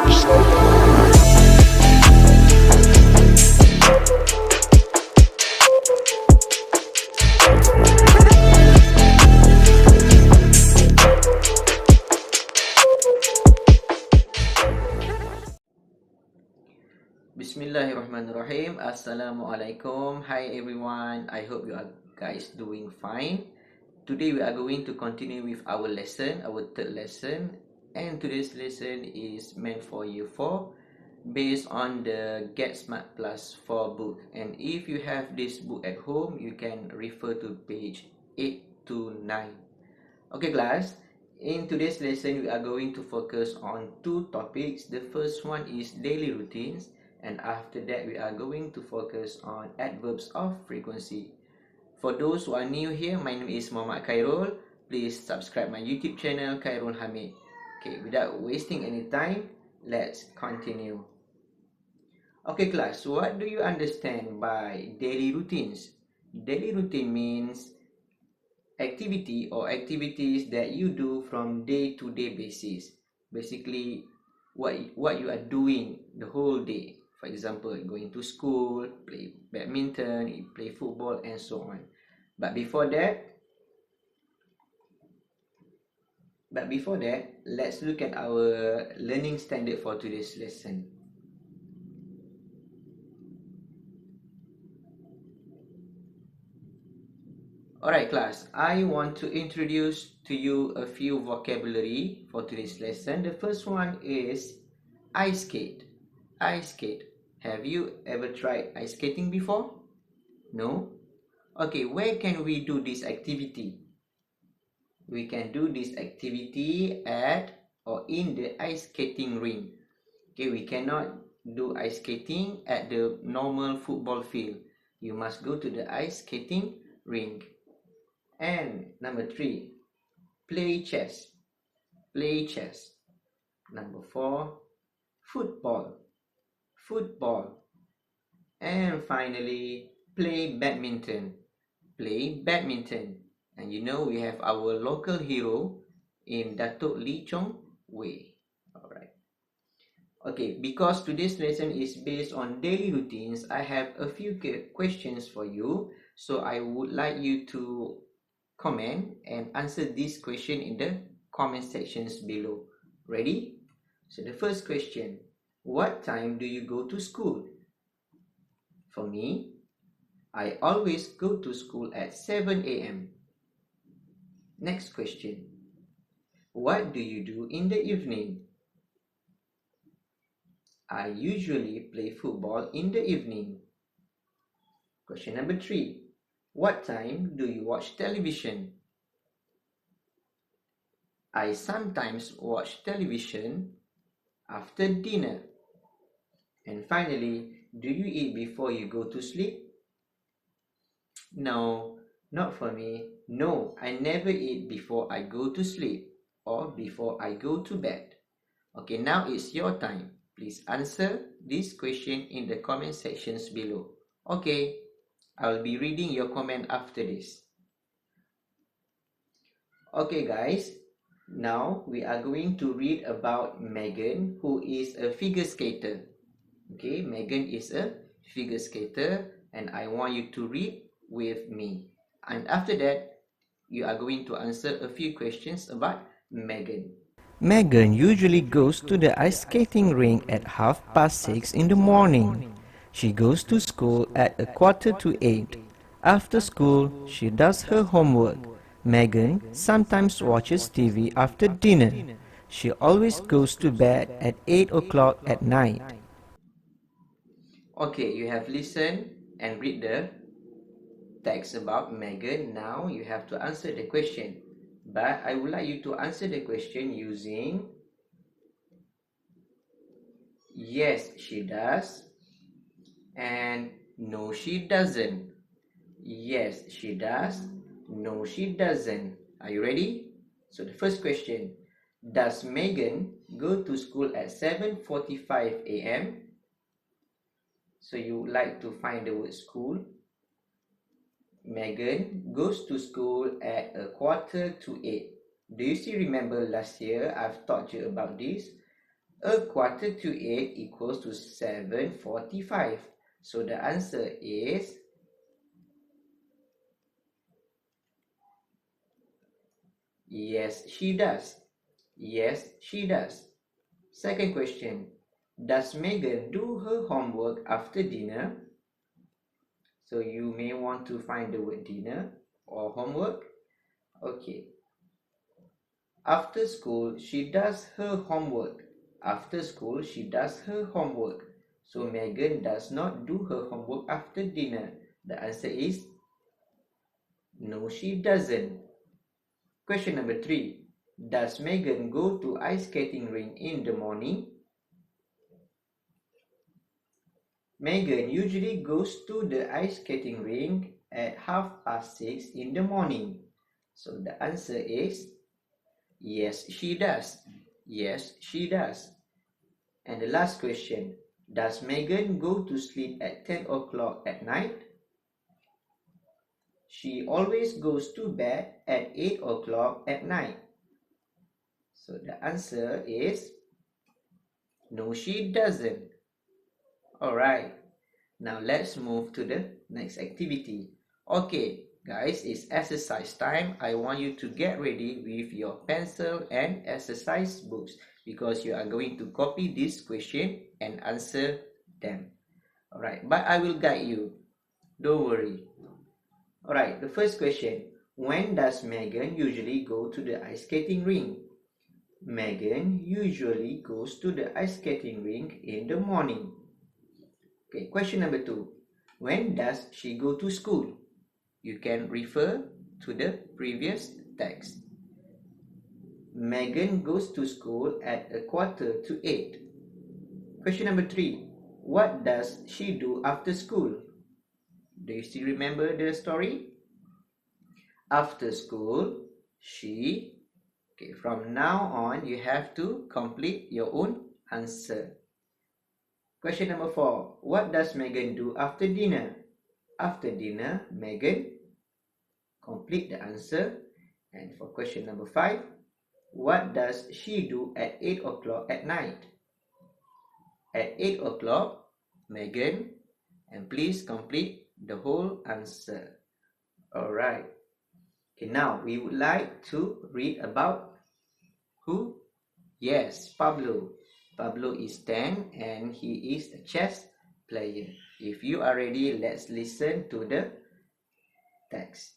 Bismillahirrahmanirrahim. Assalamualaikum. Hi everyone. I hope you are guys doing fine. Today we are going to continue with our lesson, our third lesson. And today's lesson is meant for year 4 based on the Get Smart Plus 4 book. And if you have this book at home, you can refer to page 8 to 9. Okay class, in today's lesson we are going to focus on two topics. The first one is daily routines, and after that we are going to focus on adverbs of frequency. For those who are new here, my name is Muhammad Khairul. Please subscribe my YouTube channel Khairul Hamid. Okay, without wasting any time, let's continue. Okay class, what do you understand by daily routines? Daily routine means activity or activities that you do from day to day basis. Basically what you are doing the whole day. For example, going to school, play badminton, you play football, and so on. But before that, let's look at our learning standard for today's lesson. Alright class, I want to introduce to you a few vocabulary for today's lesson. The first one is ice skate. Ice skate. Have you ever tried ice skating before? No? Okay, where can we do this activity? We can do this activity at or in the ice skating rink. Okay, we cannot do ice skating at the normal football field. You must go to the ice skating rink. And number 3, play chess. Play chess. Number 4, football. Football. And finally, play badminton. Play badminton. And you know we have our local hero in Datuk Lee Chong Wei. Alright. Okay, because today's lesson is based on daily routines, I have a few questions for you. So I would like you to comment and answer this question in the comment sections below. Ready? So the first question, what time do you go to school? For me, I always go to school at 7 a.m. Next question, what do you do in the evening? I usually play football in the evening. Question number 3, what time do you watch television? I sometimes watch television after dinner. And finally, do you eat before you go to sleep? No, not for me. No, I never eat before I go to sleep or before I go to bed. Okay, now it's your time. Please answer this question in the comment sections below. Okay, I'll be reading your comment after this. Okay guys, now we are going to read about Megan, who is a figure skater. Okay, Megan is a figure skater, and I want you to read with me. And after that, you are going to answer a few questions about Megan. Megan usually goes to the ice skating rink at 6:30 in the morning. She goes to school at 7:45. After school, she does her homework. Megan sometimes watches TV after dinner. She always goes to bed at 8 o'clock at night. Okay, you have listened and read the text about Megan. Now you have to answer the question. But I would like you to answer the question using yes, she does, and no, she doesn't. Yes, she does. No, she doesn't. Are you ready? So the first question, does Megan go to school at 7:45 a.m.? So you would like to find the word school. Megan goes to school at 7:45. Do you still remember last year I've taught you about this? A quarter to 8 equals to 7:45. So the answer is yes, she does. Yes, she does. Second question. Does Megan do her homework after dinner? So you may want to find the word dinner or homework. Okay. After school, she does her homework. After school, she does her homework. So Megan does not do her homework after dinner. The answer is no, she doesn't. Question number 3. Does Megan go to ice skating rink in the morning? Megan usually goes to the ice skating rink at 6:30 in the morning. So the answer is yes, she does. Yes, she does. And the last question, does Megan go to sleep at 10 o'clock at night? She always goes to bed at 8 o'clock at night. So the answer is no, she doesn't. Alright, now let's move to the next activity. Okay, guys, it's exercise time. I want you to get ready with your pencil and exercise books because you are going to copy this question and answer them. Alright, but I will guide you. Don't worry. Alright, the first question. When does Megan usually go to the ice skating rink? Megan usually goes to the ice skating rink in the morning. Okay, question number 2. When does she go to school? You can refer to the previous text. Megan goes to school at 7:45. Question number 3. What does she do after school? Do you still remember the story? After school, she... Okay, from now on, you have to complete your own answer. Question number 4. What does Megan do after dinner? After dinner, Megan... Complete the answer. And for question number 5, what does she do at 8 o'clock at night? At 8 o'clock, Megan, and please complete the whole answer. Alright. Okay, now we would like to read about who? Yes, Pablo. Pablo is 10 and he is a chess player. If you are ready, let's listen to the text.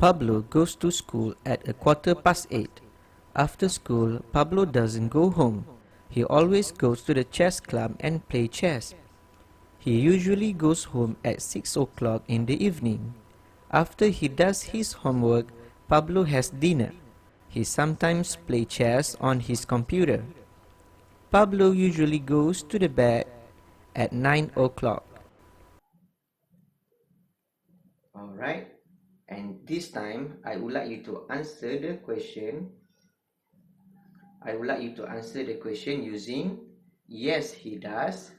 Pablo goes to school at 8:15. After school, Pablo doesn't go home. He always goes to the chess club and play chess. He usually goes home at 6 o'clock in the evening. After he does his homework, Pablo has dinner. He sometimes plays chess on his computer. Pablo usually goes to the bed at 9 o'clock. Alright. And this time, I would like you to answer the question. I would like you to answer the question using yes, he does,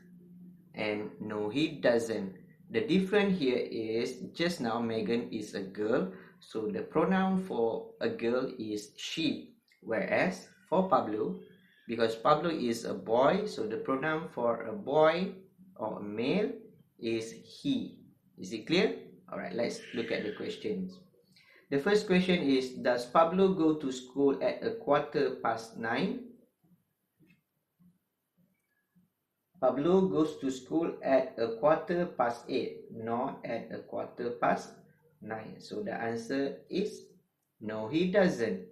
and no, he doesn't. The difference here is just now Megan is a girl, so the pronoun for a girl is she, whereas for Pablo, because Pablo is a boy, so the pronoun for a boy or a male is he. Is it clear? Alright, let's look at the questions. The first question is, does Pablo go to school at 9:15? Pablo goes to school at 8:15, not at 9:15. So the answer is no, he doesn't.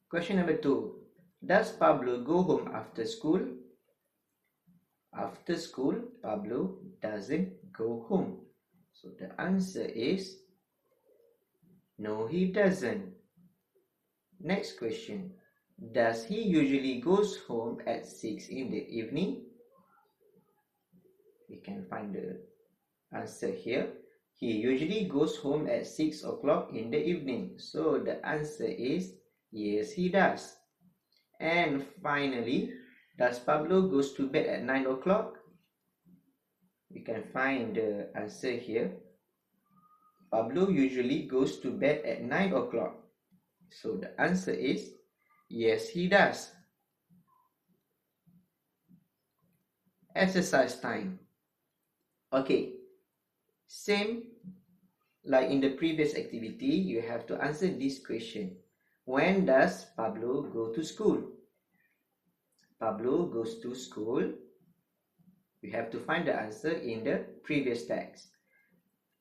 Question number 2. Does Pablo go home after school? After school, Pablo doesn't go home. So the answer is no, he doesn't. Next question. Does he usually goes home at 6 in the evening? We can find the answer here. He usually goes home at 6 o'clock in the evening. So the answer is yes, he does. And finally, does Pablo goes to bed at 9 o'clock? We can find the answer here. Pablo usually goes to bed at 9 o'clock. So the answer is yes, he does. exercise time. Okay, same like in the previous activity, you have to answer this question. When does Pablo go to school? Pablo goes to school. You have to find the answer in the previous text.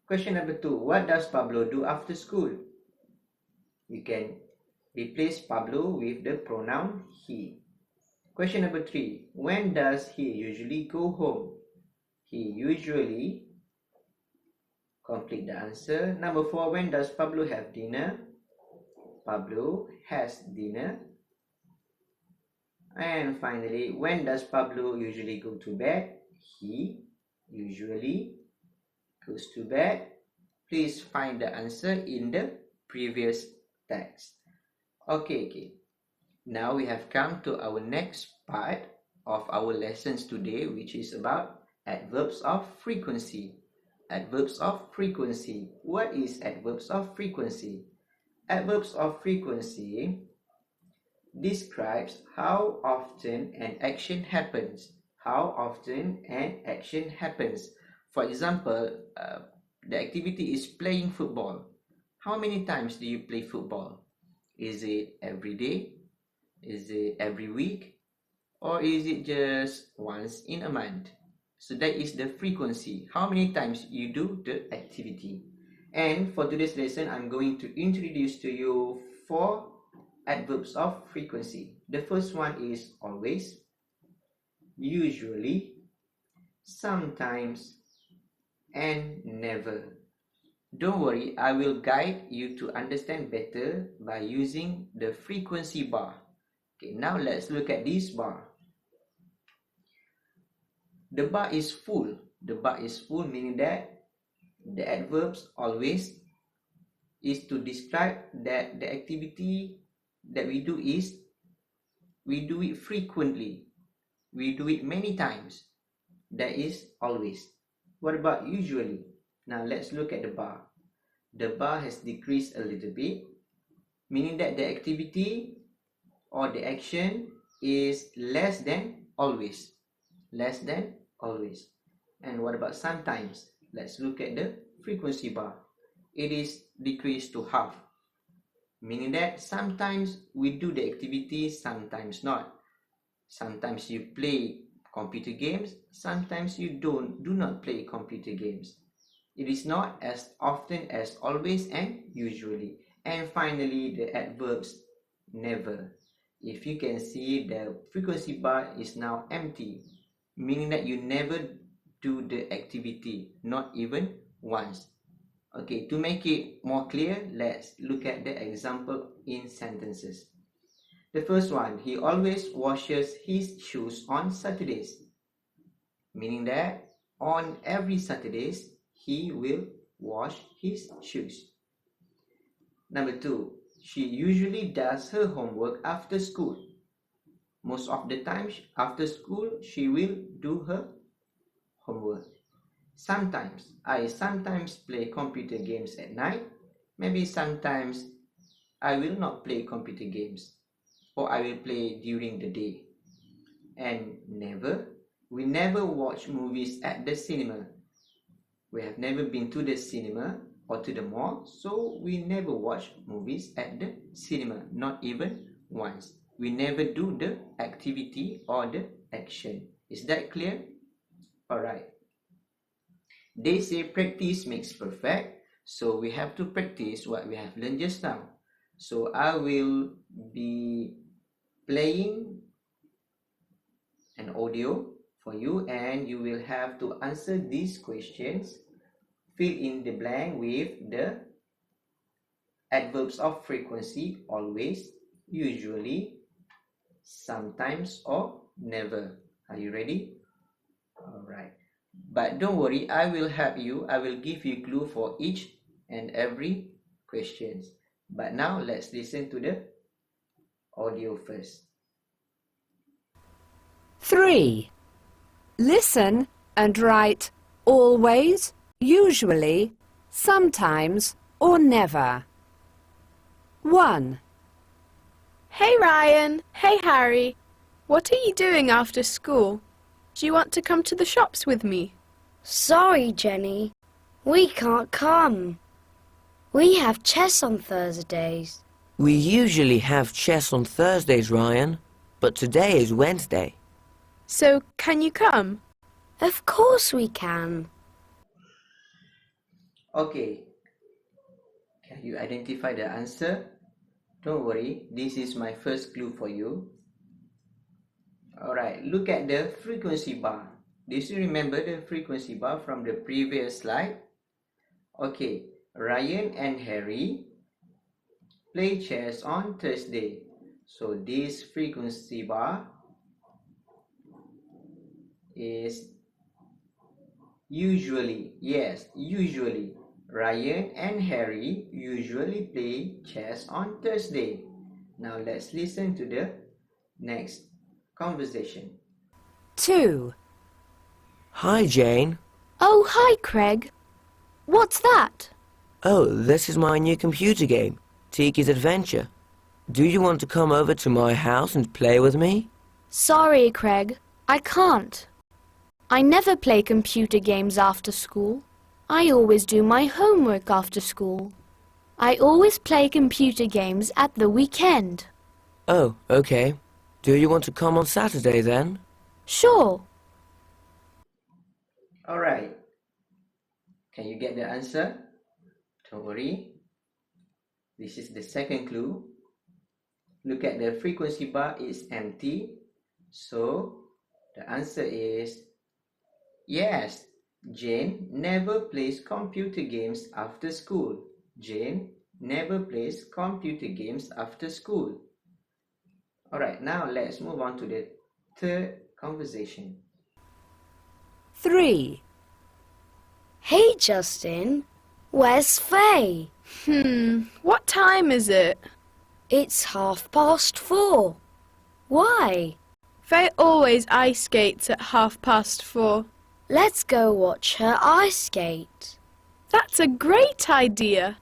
Question number 2. What does Pablo do after school? You can replace Pablo with the pronoun he. Question number 3. When does he usually go home? He usually, complete the answer. Number 4. When does Pablo have dinner? Pablo has dinner. And finally, when does Pablo usually go to bed? He usually goes to bed. Please find the answer in the previous text. Okay. Now we have come to our next part of our lessons today, which is about adverbs of frequency. Adverbs of frequency. What is adverbs of frequency? Adverbs of frequency describes how often an action happens. How often an action happens. For example, the activity is playing football. How many times do you play football? Is it every day? Is it every week? Or is it just once in a month? So that is the frequency. How many times you do the activity. And for today's lesson, I'm going to introduce to you 4 adverbs of frequency. The first one is always, usually, sometimes, and never. Don't worry, I will guide you to understand better by using the frequency bar. Okay, now let's look at this bar. The bar is full. The bar is full, meaning that the adverbs always is to describe that the activity that we do is we do it frequently. We do it many times. That is always. What about usually? Now let's look at the bar. The bar has decreased a little bit, meaning that the activity or the action is less than always. Less than always. And what about sometimes? Let's look at the frequency bar. It is decreased to half, meaning that sometimes we do the activity, sometimes not. Sometimes you play computer games, sometimes you do not play computer games. It is not as often as always and usually. And finally, the adverbs never. If you can see, the frequency bar is now empty, meaning that you never do the activity, not even once. Okay, to make it more clear, let's look at the example in sentences. The first one, he always washes his shoes on Saturdays, meaning that on every Saturdays, he will wash his shoes. Number 2, she usually does her homework after school. Most of the time after school, she will do her homework. I sometimes play computer games at night. Maybe sometimes I will not play computer games, or I will play during the day. And never, we never watch movies at the cinema. We have never been to the cinema or to the mall, so we never watch movies at the cinema, not even once. We never do the activity or the action. Is that clear? Alright. They say practice makes perfect, so we have to practice what we have learned just now. So I will be playing an audio for you, and you will have to answer these questions. Fill in the blank with the adverbs of frequency: always, usually, sometimes, or never. Are you ready? Alright. But don't worry, I will help you. I will give you clue for each and every questions. But now let's listen to the audio first. 3. Listen and write always, usually, sometimes, or never. 1. Hey Ryan, hey Harry, what are you doing after school? Do you want to come to the shops with me? Sorry, Jenny. We can't come. We have chess on Thursdays. We usually have chess on Thursdays, Ryan, but today is Wednesday. So, can you come? Of course we can. Okay, can you identify the answer? Don't worry, this is my first clue for you. Alright, look at the frequency bar. Do you remember the frequency bar from the previous slide? Okay, Ryan and Harry play chess on Thursday. So this frequency bar is usually, yes, usually. Ryan and Harry usually play chess on Thursday. Now let's listen to the next conversation. 2. Hi, Jane. Oh, hi, Craig. What's that? Oh, this is my new computer game, Tiki's Adventure. Do you want to come over to my house and play with me? Sorry, Craig. I can't. I never play computer games after school. I always do my homework after school. I always play computer games at the weekend. Oh, okay. Do you want to come on Saturday then? Sure. Alright, can you get the answer? Don't worry. This is the second clue. Look at the frequency bar, it's empty. So the answer is yes. Jane never plays computer games after school. Jane never plays computer games after school. Alright, now let's move on to the third conversation. 3. Hey, Justin. Where's Faye? What time is it? It's 4:30. Why? Faye always ice skates at 4:30. Let's go watch her ice skate. That's a great idea.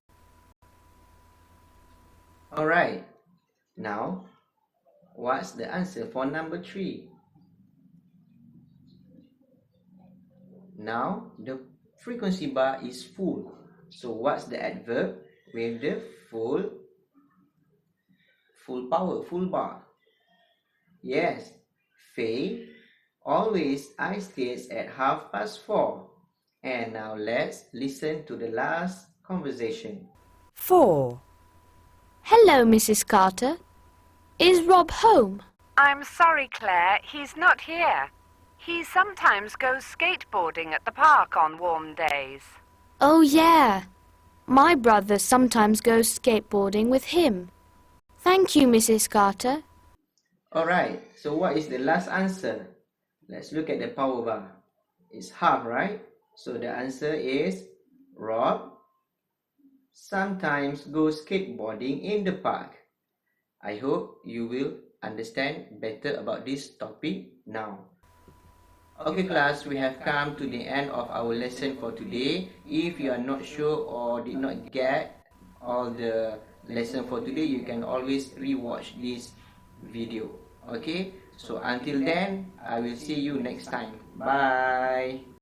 Alright, now what's the answer for number 3? Now the frequency bar is full. So what's the adverb with the full power, full bar? Yes, Faye always ice skates at 4:30. And now let's listen to the last conversation. 4. Hello, Mrs. Carter. Is Rob home? I'm sorry, Claire, he's not here. He sometimes goes skateboarding at the park on warm days. Oh, yeah. My brother sometimes goes skateboarding with him. Thank you, Mrs. Carter. Alright, so what is the last answer? Let's look at the power bar. It's half, right? So the answer is Rob sometimes goes skateboarding in the park. I hope you will understand better about this topic now. Okay class, we have come to the end of our lesson for today. If you are not sure or did not get all the lesson for today, you can always rewatch this video. Okay, so until then, I will see you next time. Bye.